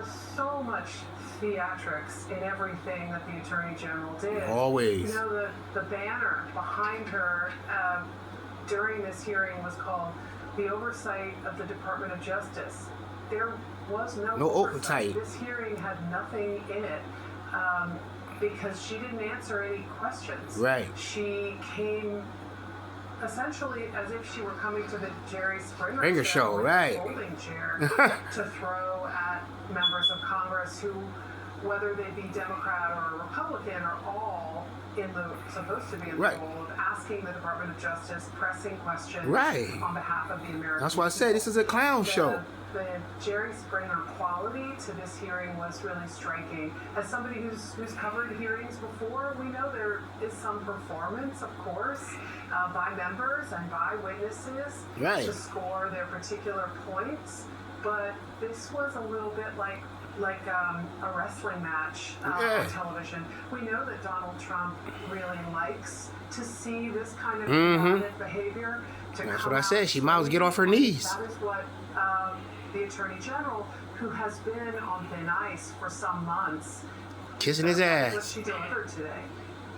was so much theatrics in everything that the Attorney General did. Always. You know, the banner behind her during this hearing was called "The Oversight of the Department of Justice." There was no oversight. This hearing had nothing in it because she didn't answer any questions. Right. She came essentially as if she were coming to the Jerry Springer show, right? Folding chair to throw at members of Congress who, whether they be Democrat or Republican, are all supposed to be in the role of asking the Department of Justice pressing questions on behalf of the American That's why I said this is a clown show. The Jerry Springer quality to this hearing was really striking. As somebody who's covered hearings before, we know there is some performance, of course, by members and by witnesses to score their particular points. But this was a little bit like a wrestling match on television. We know that Donald Trump really likes to see this kind of combative behavior. That's what I said. She might as well get off her knees. That is what the Attorney General, who has been on thin ice for some months, kissing his ass. What she delivered today.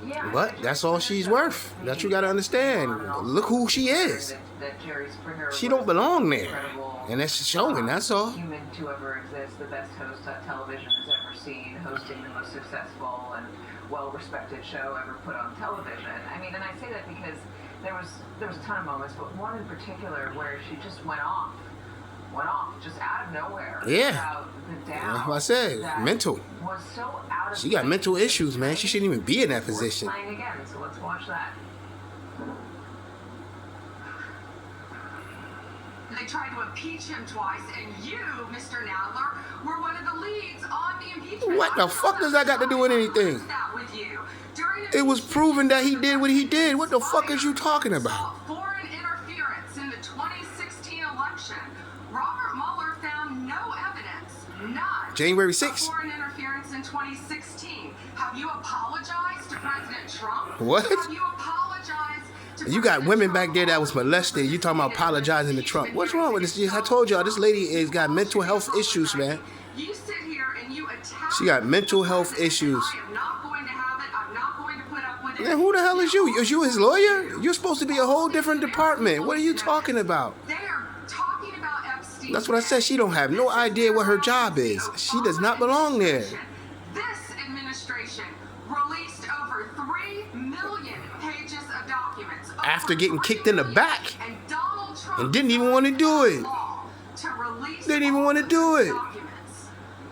Yeah, but that's all she's worth. That you got to understand. Look who she is. She don't belong there. And that's showing, that's all. Human to ever exist, the best host that television has ever seen, hosting the most successful and well-respected show ever put on television. I mean, and I say that because there was a ton of moments, but one in particular where she just went off just out of nowhere. Yeah. About the doubt that's what I said. Mental. Was so out of she got mental issues, man. She shouldn't even be in that position. Playing again, so let's watch that. They tried to impeach him twice, and you, Mr. Nadler, were one of the leads on the impeachment. What the fuck does that got to do with anything? It was proven that he did what he did. What the fuck is you talking about? Foreign interference in the 2016 election. Robert Mueller found no evidence, none, January 6th. foreign interference in 2016. Have you apologized to President Trump? What? Have you apologized to You got women back there that was molested. You talking about apologizing to Trump? What's wrong with this? I told y'all this lady has got mental health issues, man. You sit here and you attack. She got mental health issues. I am not going to have it. I'm not going to put up with it. Man, who the hell is you? Is you his lawyer? You're supposed to be a whole different department. What are you talking about? They are talking about Epstein. That's what I said. She don't have no idea what her job is. She does not belong there. This administration released over 3 million pages of documents After getting kicked in the back. and Donald Trump And didn't even want to do it. Didn't even want to do it.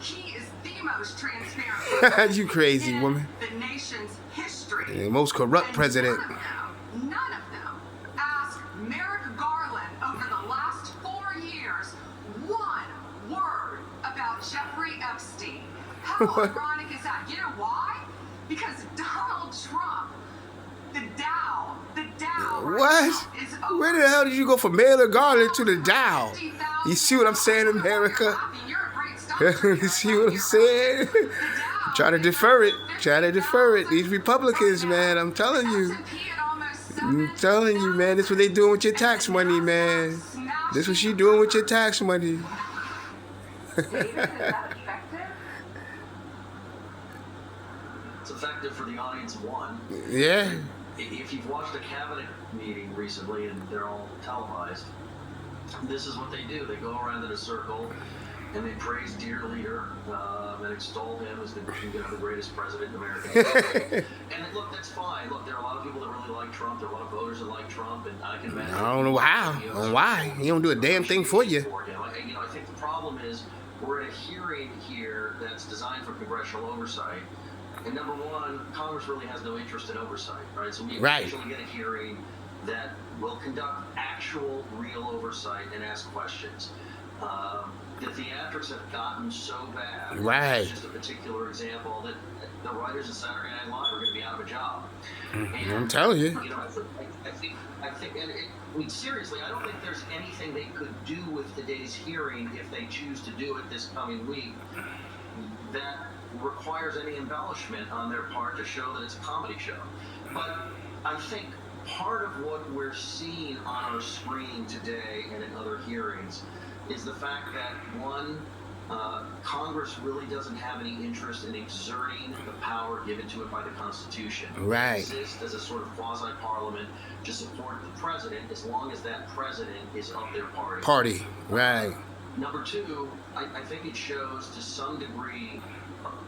He is the most transparent. You crazy woman. The nation's history. The most corrupt president. None of them asked Merrick Garland over the last 4 years one word about Jeffrey Epstein. How ironic is that? You know why? Because Donald Trump, the Dow What? Where the hell did you go from Merrick Garland to the Dow? You see what I'm saying, America? You see what I'm saying? Try to defer it. Try to defer it. These Republicans, man, I'm telling you. I'm telling you, man, this what they doing with your tax money, man. This what she doing with your tax money. David, is that effective? It's effective for the audience of one. Yeah. If you've watched a cabinet meeting recently and they're all televised, this is what they do. They go around in a circle and they praise dear leader and extol him as the greatest president in America. And look, that's fine. Look, there are a lot of people that really like Trump. There are a lot of voters that like Trump, and I can imagine. I don't know how. Why? He don't do a damn thing for you. I think the problem is we're at a hearing here that's designed for congressional oversight. And number one, Congress really has no interest in oversight, right? So we actually get a hearing that will conduct actual, real oversight and ask questions. The theatrics have gotten so bad. Right. It's just a particular example that the writers of Saturday Night Live are going to be out of a job. And, I'm telling you. I think, and I mean, seriously, I don't think there's anything they could do with today's hearing if they choose to do it this coming week that requires any embellishment on their part to show that it's a comedy show. But I think part of what we're seeing on our screen today and in other hearings is the fact that one, Congress really doesn't have any interest in exerting the power given to it by the Constitution. Right. It exists as a sort of quasi-parliament to support the president as long as that president is of their party. Right. Number two, I think it shows to some degree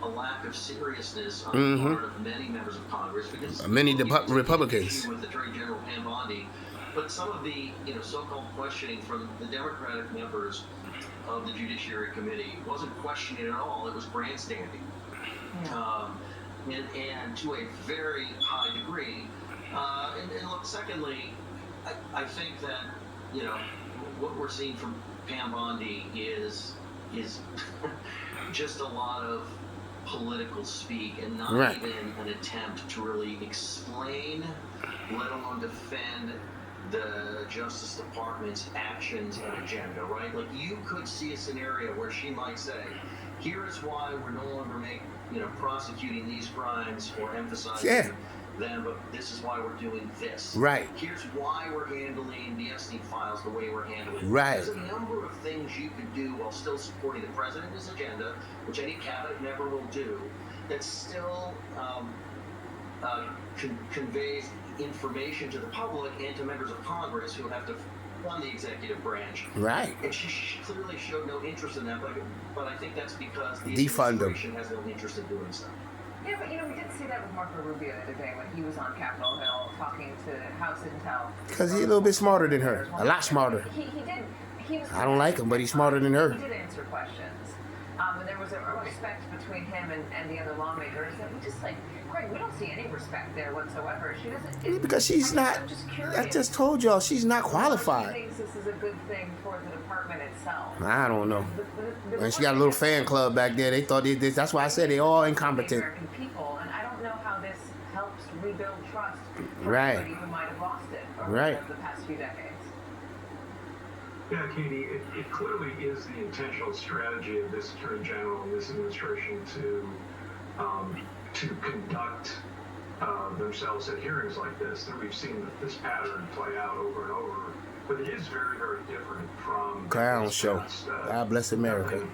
a lack of seriousness on the part of many members of Congress, because many Republicans with Attorney General Pam Bondi, but some of the so-called questioning from the Democratic members of the Judiciary Committee wasn't questioning at all; it was grandstanding, and to a very high degree. And look, secondly, I think that what we're seeing from Pam Bondi is just a lot of political speak and not even an attempt to really explain, let alone defend the Justice Department's actions and agenda, right? Like, you could see a scenario where she might say, here is why we're no longer prosecuting these crimes or emphasizing them, but this is why we're doing this. Right. Here's why we're handling the Epstein files the way we're handling. Right. There's a number of things you could do while still supporting the president's agenda, which any cabinet member will do, that still conveys information to the public and to members of Congress who have to run the executive branch. Right. And she clearly showed no interest in that, but I think that's because the Defund them. administration has no interest in doing so. Yeah, but we did see that with Marco Rubio the other day when he was on Capitol Hill talking to House Intel. Because he's a little bit smarter than her. A lot smarter. He did. He was. I don't like him, but he's smarter than her. He did answer questions. And there was a respect between him and the other lawmakers that we just Greg, we don't see any respect there whatsoever. She doesn't. Because she's not. I'm just curious. I just told y'all she's not qualified. She thinks this is a good thing for the department itself. I don't know. And she got a little fan club back there. They thought this. That's why I said they all incompetent. American people, and I don't know how this helps rebuild trust for Right. anybody who might have lost it over the past few decades. Yeah, Katie, it clearly is the intentional strategy of this Attorney General and this administration to conduct themselves at hearings like this. And we've seen this pattern play out over and over. But it is very, very different from Clown show. God bless America.